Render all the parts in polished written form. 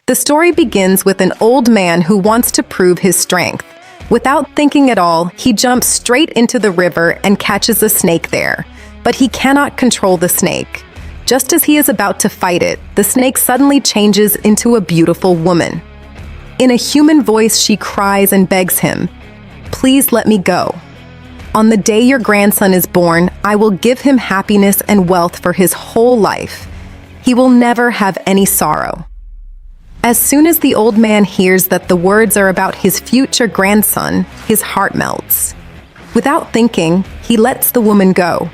The story begins with an old man who wants to prove his strength. Without thinking at all, he jumps straight into the river and catches a snake there. But he cannot control the snake. Just as he is about to fight it, the snake suddenly changes into a beautiful woman. In a human voice, she cries and begs him, "Please let me go. On the day your grandson is born, I will give him happiness and wealth for his whole life. He will never have any sorrow." As soon as the old man hears that the words are about his future grandson, his heart melts. Without thinking, he lets the woman go.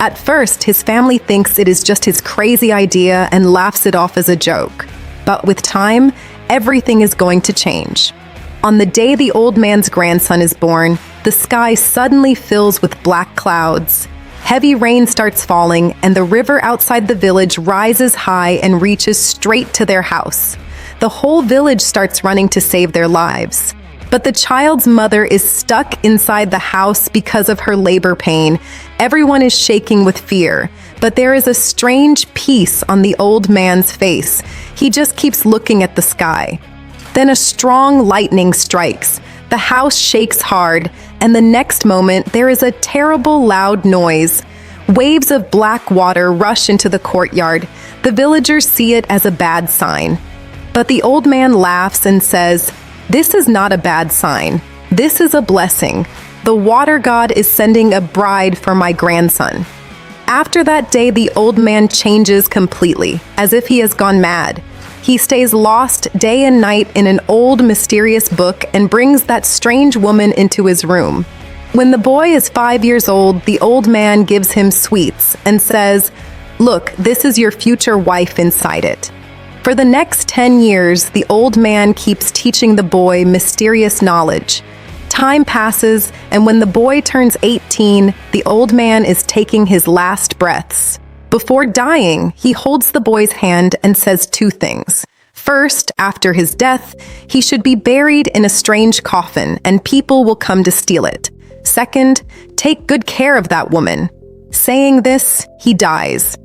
At first, his family thinks it is just his crazy idea and laughs it off as a joke. But with time, everything is going to change. On the day the old man's grandson is born, the sky suddenly fills with black clouds. Heavy rain starts falling, and the river outside the village rises high and reaches straight to their house. The whole village starts running to save their lives. But the child's mother is stuck inside the house because of her labor pain. Everyone is shaking with fear, but there is a strange peace on the old man's face. He just keeps looking at the sky. Then a strong lightning strikes. The house shakes hard, and the next moment there is a terrible loud noise. Waves of black water rush into the courtyard. The villagers see it as a bad sign. But the old man laughs and says, "This is not a bad sign. This is a blessing. The water god is sending a bride for my grandson." After that day, the old man changes completely, as if he has gone mad. He stays lost day and night in an old mysterious book and brings that strange woman into his room. When the boy is 5 years old, the old man gives him sweets and says, "Look, this is your future wife inside it." For the next 10 years, the old man keeps teaching the boy mysterious knowledge. Time passes, and when the boy turns 18, the old man is taking his last breaths. Before dying, he holds the boy's hand and says two things. First, after his death, he should be buried in a strange coffin, and people will come to steal it. Second, take good care of that woman. Saying this, he dies.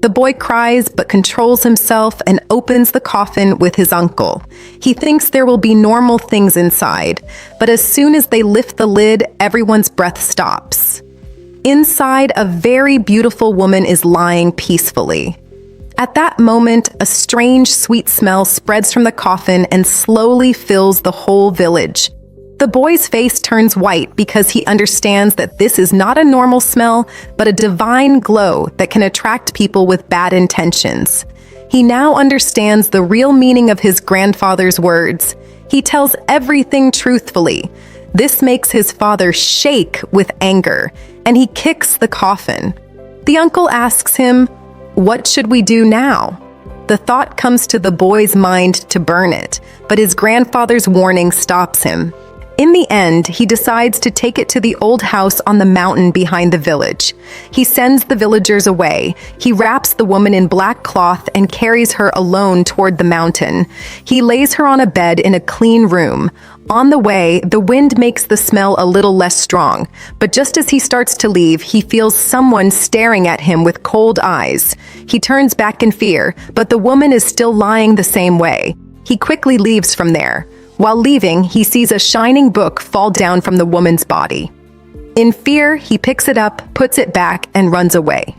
The boy cries but controls himself and opens the coffin with his uncle. He thinks there will be normal things inside, but as soon as they lift the lid, everyone's breath stops. Inside, a very beautiful woman is lying peacefully. At that moment, a strange, sweet smell spreads from the coffin and slowly fills the whole village. The boy's face turns white because he understands that this is not a normal smell, but a divine glow that can attract people with bad intentions. He now understands the real meaning of his grandfather's words. He tells everything truthfully. This makes his father shake with anger, and he kicks the coffin. The uncle asks him, "What should we do now?" The thought comes to the boy's mind to burn it, but his grandfather's warning stops him. In the end, he decides to take it to the old house on the mountain behind the village. He sends the villagers away. He wraps the woman in black cloth and carries her alone toward the mountain. He lays her on a bed in a clean room. On the way, the wind makes the smell a little less strong, but just as he starts to leave, he feels someone staring at him with cold eyes. He turns back in fear, but the woman is still lying the same way. He quickly leaves from there. While leaving, he sees a shining book fall down from the woman's body. In fear, he picks it up, puts it back, and runs away.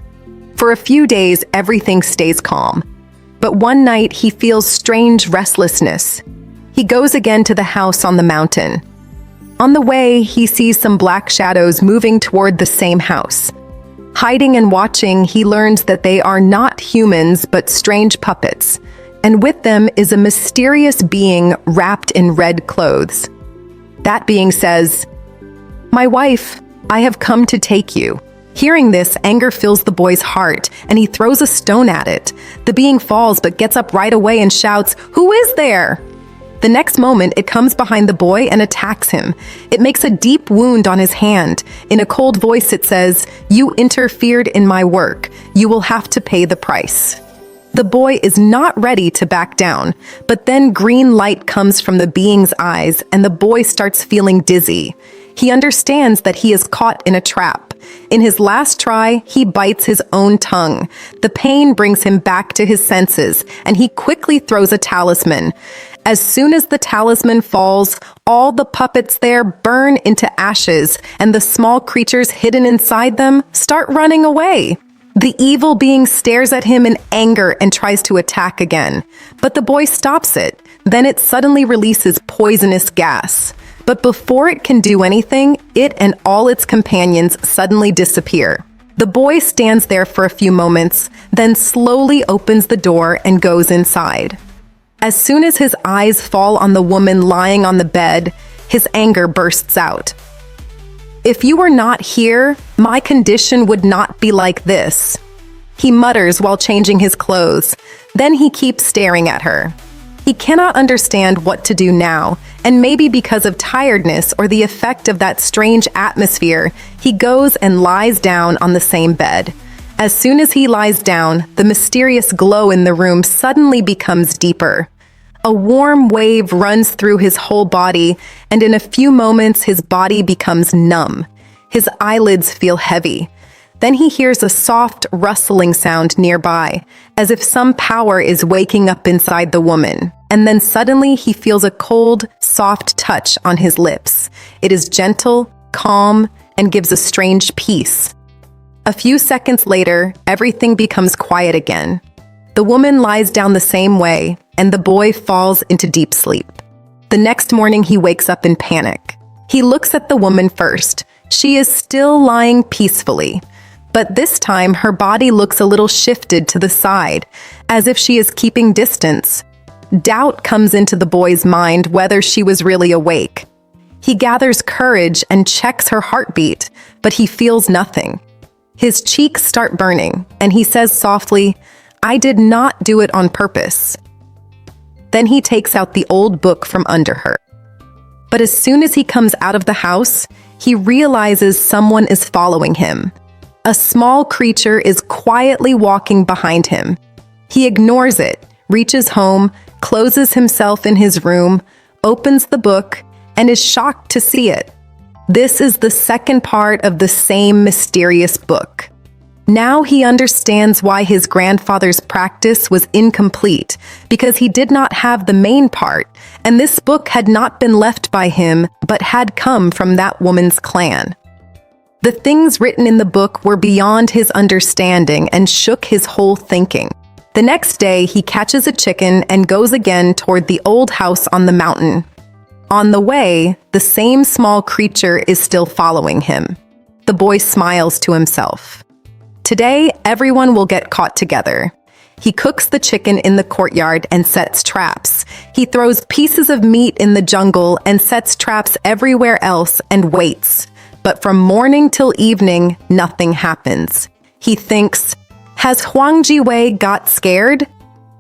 For a few days, everything stays calm. But one night, he feels strange restlessness. He goes again to the house on the mountain. On the way, he sees some black shadows moving toward the same house. Hiding and watching, he learns that they are not humans, but strange puppets. And with them is a mysterious being wrapped in red clothes. That being says, "My wife, I have come to take you." Hearing this, anger fills the boy's heart, and he throws a stone at it. The being falls but gets up right away and shouts, "Who is there?" The next moment, it comes behind the boy and attacks him. It makes a deep wound on his hand. In a cold voice, it says, "You interfered in my work. You will have to pay the price." The boy is not ready to back down, but then green light comes from the being's eyes and the boy starts feeling dizzy. He understands that he is caught in a trap. In his last try, he bites his own tongue. The pain brings him back to his senses, and he quickly throws a talisman. As soon as the talisman falls, all the puppets there burn into ashes, and the small creatures hidden inside them start running away. The evil being stares at him in anger and tries to attack again, but the boy stops it. Then it suddenly releases poisonous gas. But before it can do anything, it and all its companions suddenly disappear. The boy stands there for a few moments, then slowly opens the door and goes inside. As soon as his eyes fall on the woman lying on the bed, his anger bursts out. "If you were not here, my condition would not be like this," he mutters while changing his clothes. Then he keeps staring at her. He cannot understand what to do now, and maybe because of tiredness or the effect of that strange atmosphere, he goes and lies down on the same bed. As soon as he lies down, the mysterious glow in the room suddenly becomes deeper. A warm wave runs through his whole body, and in a few moments his body becomes numb. His eyelids feel heavy. Then he hears a soft rustling sound nearby, as if some power is waking up inside the woman. And then suddenly he feels a cold, soft touch on his lips. It is gentle, calm, and gives a strange peace. A few seconds later, everything becomes quiet again. The woman lies down the same way, and the boy falls into deep sleep. The next morning he wakes up in panic. He looks at the woman first. She is still lying peacefully. But this time, her body looks a little shifted to the side, as if she is keeping distance. Doubt comes into the boy's mind whether she was really awake. He gathers courage and checks her heartbeat, but he feels nothing. His cheeks start burning, and he says softly, "I did not do it on purpose." Then he takes out the old book from under her. But as soon as he comes out of the house, he realizes someone is following him. A small creature is quietly walking behind him. He ignores it, reaches home, closes himself in his room, opens the book, and is shocked to see it. This is the second part of the same mysterious book. Now he understands why his grandfather's practice was incomplete, because he did not have the main part, and this book had not been left by him, but had come from that woman's clan. The things written in the book were beyond his understanding and shook his whole thinking. The next day, he catches a chicken and goes again toward the old house on the mountain. On the way, the same small creature is still following him. The boy smiles to himself. Today, everyone will get caught together. He cooks the chicken in the courtyard and sets traps. He throws pieces of meat in the jungle and sets traps everywhere else and waits. But from morning till evening, nothing happens. He thinks, has Huang Jiwei got scared?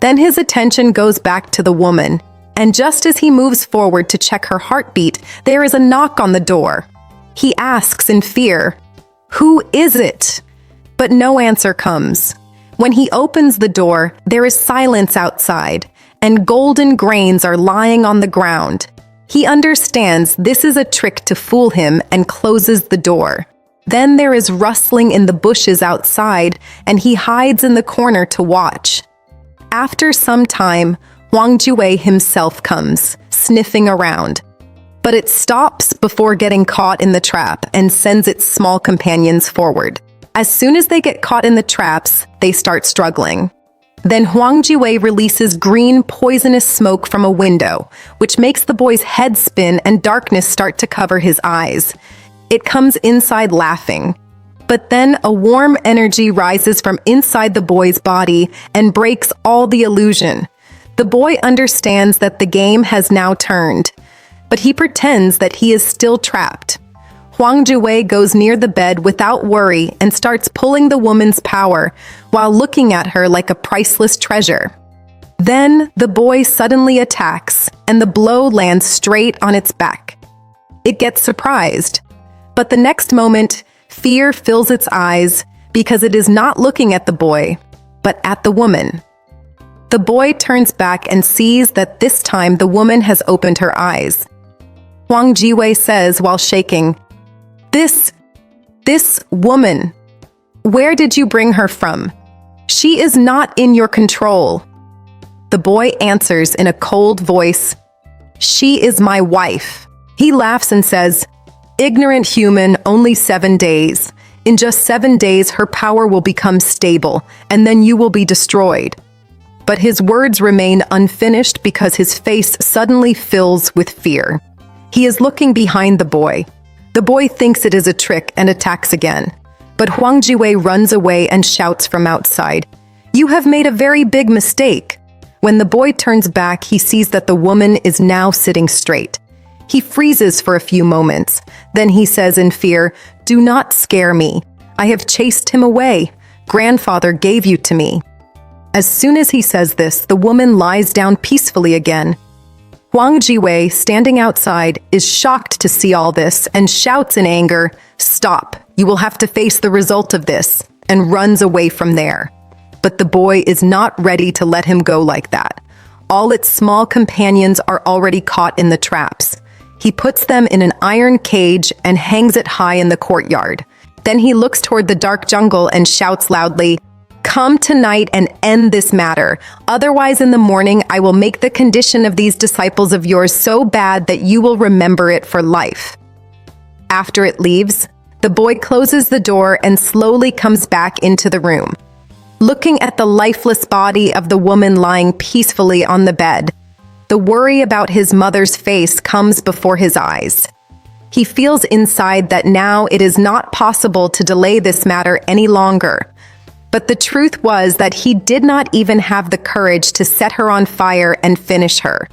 Then his attention goes back to the woman, and just as he moves forward to check her heartbeat, there is a knock on the door. He asks in fear, "Who is it?" But no answer comes. When he opens the door, there is silence outside, and golden grains are lying on the ground. He understands this is a trick to fool him and closes the door. Then there is rustling in the bushes outside, and he hides in the corner to watch. After some time, Huang Jiwei himself comes, sniffing around. But it stops before getting caught in the trap and sends its small companions forward. As soon as they get caught in the traps, they start struggling. Then Huang Jiwei releases green, poisonous smoke from a window, which makes the boy's head spin and darkness start to cover his eyes. It comes inside laughing. But then a warm energy rises from inside the boy's body and breaks all the illusion. The boy understands that the game has now turned, but he pretends that he is still trapped. Huang Jiwei goes near the bed without worry and starts pulling the woman's power while looking at her like a priceless treasure. Then the boy suddenly attacks, and the blow lands straight on its back. It gets surprised, but the next moment, fear fills its eyes because it is not looking at the boy, but at the woman. The boy turns back and sees that this time the woman has opened her eyes. Huang Jiwei says while shaking, This woman, where did you bring her from? She is not in your control. The boy answers in a cold voice, She is my wife. He laughs and says, Ignorant human, only 7 days. In just 7 days, her power will become stable, and then you will be destroyed. But his words remain unfinished because his face suddenly fills with fear. He is looking behind the boy. The boy thinks it is a trick and attacks again. But Huang Jiwei runs away and shouts from outside, You have made a very big mistake. When the boy turns back, he sees that the woman is now sitting straight. He freezes for a few moments. Then he says in fear, Do not scare me. I have chased him away. Grandfather gave you to me. As soon as he says this, the woman lies down peacefully again. Huang Jiwei, standing outside, is shocked to see all this and shouts in anger, Stop, you will have to face the result of this, and runs away from there. But the boy is not ready to let him go like that. All its small companions are already caught in the traps. He puts them in an iron cage and hangs it high in the courtyard. Then he looks toward the dark jungle and shouts loudly, Come tonight and end this matter. Otherwise, in the morning, I will make the condition of these disciples of yours so bad that you will remember it for life. After it leaves, the boy closes the door and slowly comes back into the room. Looking at the lifeless body of the woman lying peacefully on the bed, the worry about his mother's face comes before his eyes. He feels inside that now it is not possible to delay this matter any longer. But the truth was that he did not even have the courage to set her on fire and finish her.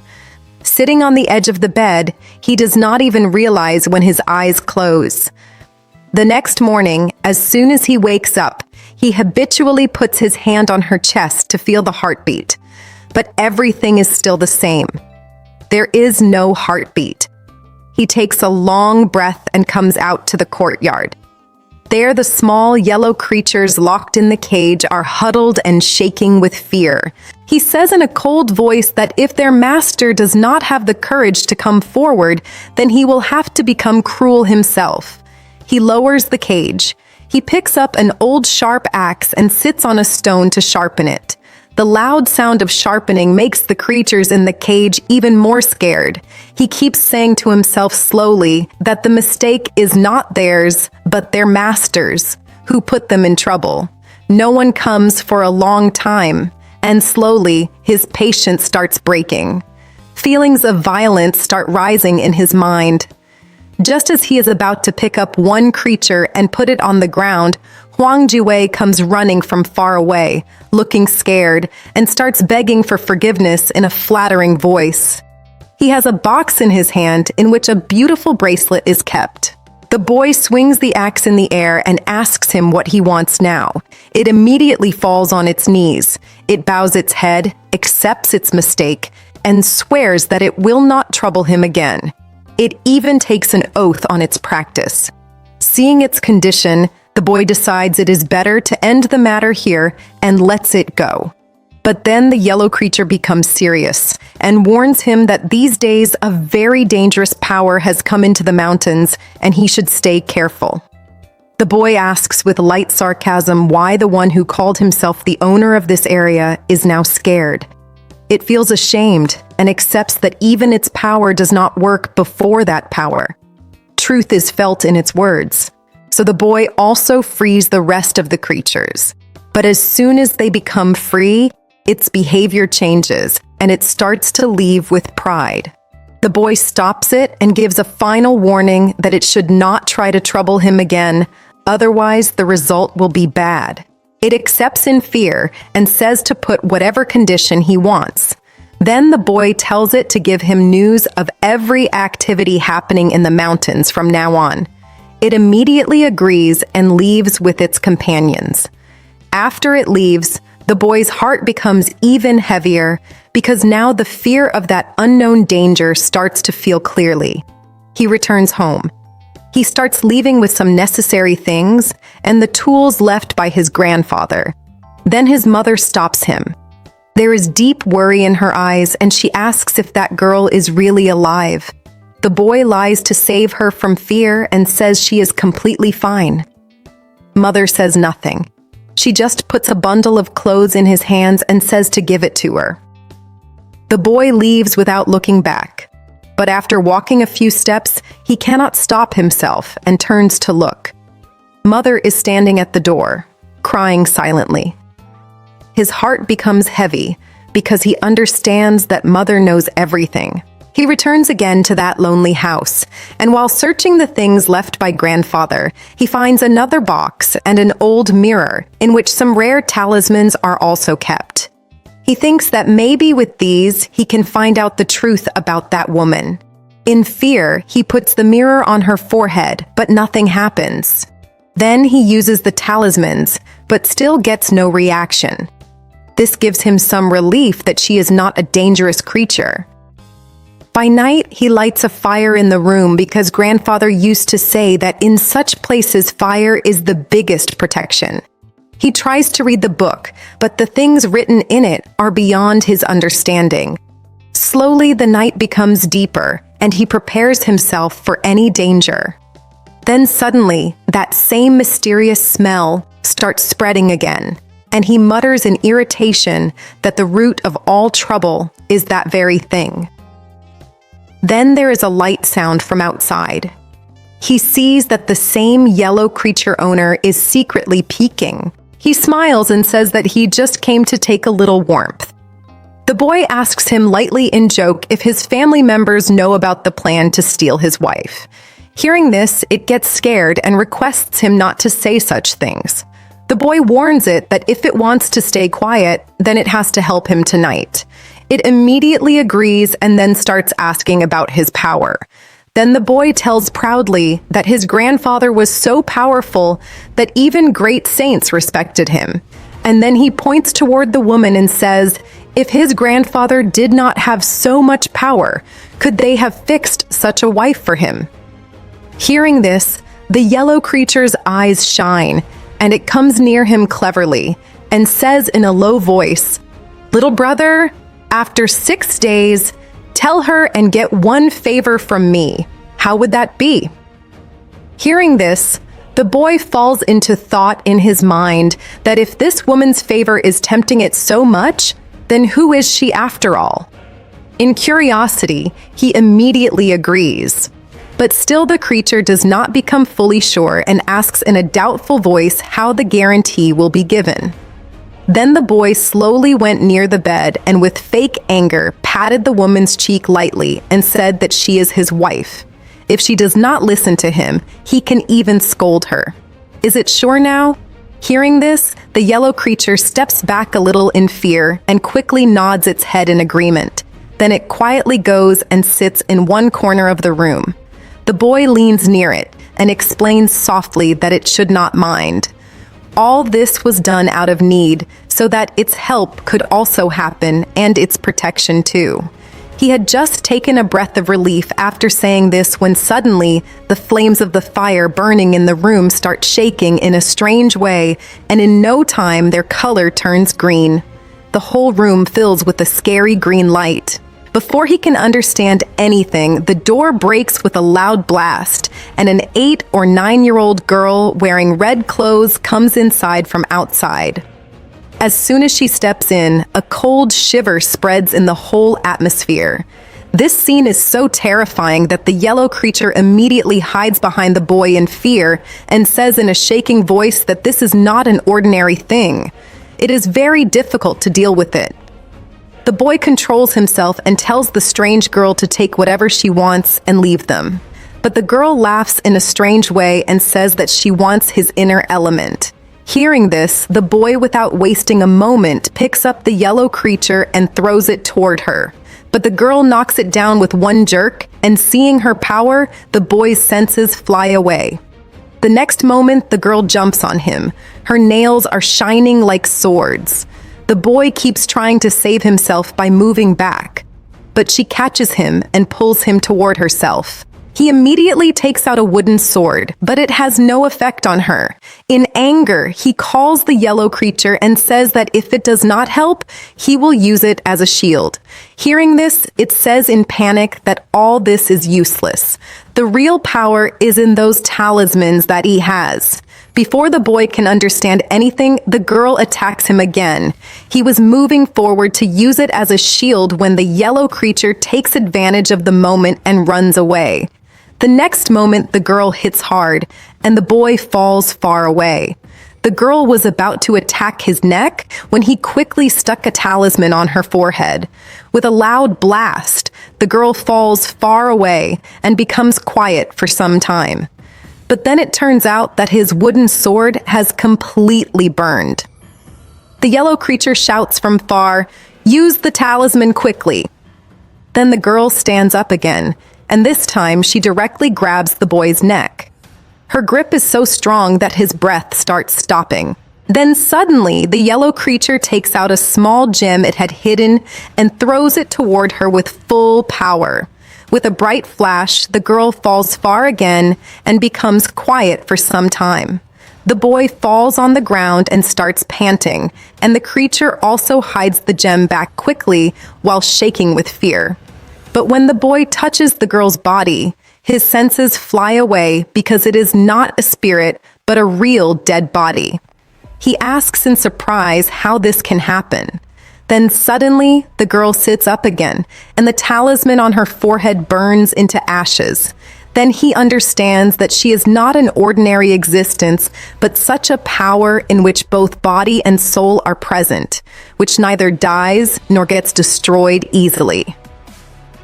Sitting on the edge of the bed, he does not even realize when his eyes close. The next morning, as soon as he wakes up, he habitually puts his hand on her chest to feel the heartbeat. But everything is still the same. There is no heartbeat. He takes a long breath and comes out to the courtyard. There, the small yellow creatures locked in the cage are huddled and shaking with fear. He says in a cold voice that if their master does not have the courage to come forward, then he will have to become cruel himself. He lowers the cage. He picks up an old sharp axe and sits on a stone to sharpen it. The loud sound of sharpening makes the creatures in the cage even more scared. He keeps saying to himself slowly that the mistake is not theirs, but their master's, who put them in trouble. No one comes for a long time, and slowly his patience starts breaking. Feelings of violence start rising in his mind. Just as he is about to pick up one creature and put it on the ground, Huang Jiwei comes running from far away, looking scared, and starts begging for forgiveness in a flattering voice. He has a box in his hand in which a beautiful bracelet is kept. The boy swings the axe in the air and asks him what he wants now. It immediately falls on its knees. It bows its head, accepts its mistake, and swears that it will not trouble him again. It even takes an oath on its practice. Seeing its condition, the boy decides it is better to end the matter here and lets it go. But then the yellow creature becomes serious and warns him that these days a very dangerous power has come into the mountains and he should stay careful. The boy asks with light sarcasm why the one who called himself the owner of this area is now scared. It feels ashamed and accepts that even its power does not work before that power. Truth is felt in its words. So the boy also frees the rest of the creatures. But as soon as they become free, its behavior changes and it starts to leave with pride. The boy stops it and gives a final warning that it should not try to trouble him again, otherwise the result will be bad. It accepts in fear and says to put whatever condition he wants. Then the boy tells it to give him news of every activity happening in the mountains from now on. It immediately agrees and leaves with its companions. After it leaves, the boy's heart becomes even heavier because now the fear of that unknown danger starts to feel clearly. He returns home. He starts leaving with some necessary things and the tools left by his grandfather. Then his mother stops him. There is deep worry in her eyes and she asks if that girl is really alive. The boy lies to save her from fear and says she is completely fine. Mother says nothing. She just puts a bundle of clothes in his hands and says to give it to her. The boy leaves without looking back, but after walking a few steps, he cannot stop himself and turns to look. Mother is standing at the door, crying silently. His heart becomes heavy because he understands that Mother knows everything. He returns again to that lonely house, and while searching the things left by grandfather, he finds another box and an old mirror in which some rare talismans are also kept. He thinks that maybe with these he can find out the truth about that woman. In fear, he puts the mirror on her forehead, but nothing happens. Then he uses the talismans, but still gets no reaction. This gives him some relief that she is not a dangerous creature. By night, he lights a fire in the room because grandfather used to say that in such places fire is the biggest protection. He tries to read the book, but the things written in it are beyond his understanding. Slowly, the night becomes deeper, and he prepares himself for any danger. Then suddenly, that same mysterious smell starts spreading again, and he mutters in irritation that the root of all trouble is that very thing. Then there is a light sound from outside. He sees that the same yellow creature owner is secretly peeking. He smiles and says that he just came to take a little warmth. The boy asks him lightly in joke if his family members know about the plan to steal his wife. Hearing this, it gets scared and requests him not to say such things. The boy warns it that if it wants to stay quiet, then it has to help him tonight. It immediately agrees and then starts asking about his power. Then the boy tells proudly that his grandfather was so powerful that even great saints respected him. And then he points toward the woman and says, if his grandfather did not have so much power, could they have fixed such a wife for him? Hearing this, the yellow creature's eyes shine, and it comes near him cleverly and says in a low voice, "Little brother, after 6 days, tell her and get one favor from me. How would that be?" Hearing this, the boy falls into thought in his mind that if this woman's favor is tempting it so much, then who is she after all? In curiosity, he immediately agrees. But still the creature does not become fully sure and asks in a doubtful voice how the guarantee will be given. Then the boy slowly went near the bed and with fake anger patted the woman's cheek lightly and said that she is his wife. If she does not listen to him, he can even scold her. Is it sure now? Hearing this, the yellow creature steps back a little in fear and quickly nods its head in agreement. Then it quietly goes and sits in one corner of the room. The boy leans near it and explains softly that it should not mind. All this was done out of need, so that its help could also happen and its protection too. He had just taken a breath of relief after saying this when suddenly the flames of the fire burning in the room start shaking in a strange way, and in no time their color turns green. The whole room fills with a scary green light. Before he can understand anything, the door breaks with a loud blast, and an 8 or 9-year-old girl wearing red clothes comes inside from outside. As soon as she steps in, a cold shiver spreads in the whole atmosphere. This scene is so terrifying that the yellow creature immediately hides behind the boy in fear and says in a shaking voice that this is not an ordinary thing. It is very difficult to deal with it. The boy controls himself and tells the strange girl to take whatever she wants and leave them. But the girl laughs in a strange way and says that she wants his inner element. Hearing this, the boy, without wasting a moment, picks up the yellow creature and throws it toward her. But the girl knocks it down with one jerk, and seeing her power, the boy's senses fly away. The next moment, the girl jumps on him. Her nails are shining like swords. The boy keeps trying to save himself by moving back, but she catches him and pulls him toward herself. He immediately takes out a wooden sword, but it has no effect on her. In anger, he calls the yellow creature and says that if it does not help, he will use it as a shield. Hearing this, it says in panic that all this is useless. The real power is in those talismans that he has. Before the boy can understand anything, the girl attacks him again. He was moving forward to use it as a shield when the yellow creature takes advantage of the moment and runs away. The next moment, the girl hits hard, and the boy falls far away. The girl was about to attack his neck when he quickly stuck a talisman on her forehead. With a loud blast, the girl falls far away and becomes quiet for some time. But then it turns out that his wooden sword has completely burned. The yellow creature shouts from far, "Use the talisman quickly." Then the girl stands up again, and this time she directly grabs the boy's neck. Her grip is so strong that his breath starts stopping. Then suddenly, the yellow creature takes out a small gem it had hidden and throws it toward her with full power. With a bright flash, the girl falls far again and becomes quiet for some time. The boy falls on the ground and starts panting, and the creature also hides the gem back quickly while shaking with fear. But when the boy touches the girl's body, his senses fly away because it is not a spirit, but a real dead body. He asks in surprise how this can happen. Then suddenly, the girl sits up again, and the talisman on her forehead burns into ashes. Then he understands that she is not an ordinary existence, but such a power in which both body and soul are present, which neither dies nor gets destroyed easily.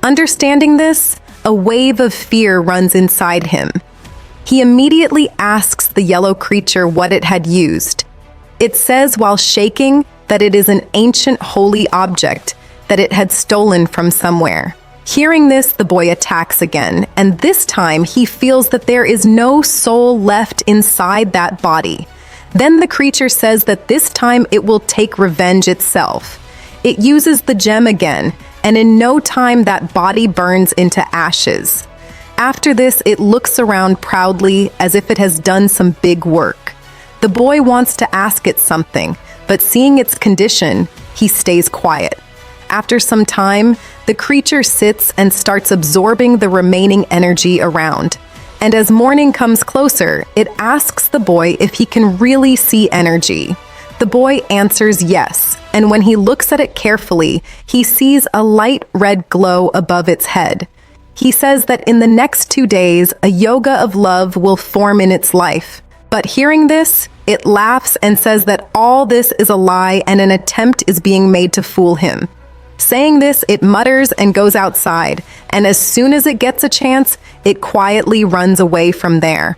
Understanding this, a wave of fear runs inside him. He immediately asks the yellow creature what it had used. It says while shaking that it is an ancient holy object that it had stolen from somewhere. Hearing this, the boy attacks again, and this time he feels that there is no soul left inside that body. Then the creature says that this time it will take revenge itself. It uses the gem again, and in no time that body burns into ashes. After this, it looks around proudly as if it has done some big work. The boy wants to ask it something, but seeing its condition, he stays quiet. After some time, the creature sits and starts absorbing the remaining energy around. And as morning comes closer, it asks the boy if he can really see energy. The boy answers yes, and when he looks at it carefully, he sees a light red glow above its head. He says that in the next 2 days, a yoga of love will form in its life. But hearing this, it laughs and says that all this is a lie and an attempt is being made to fool him. Saying this, it mutters and goes outside, and as soon as it gets a chance, it quietly runs away from there.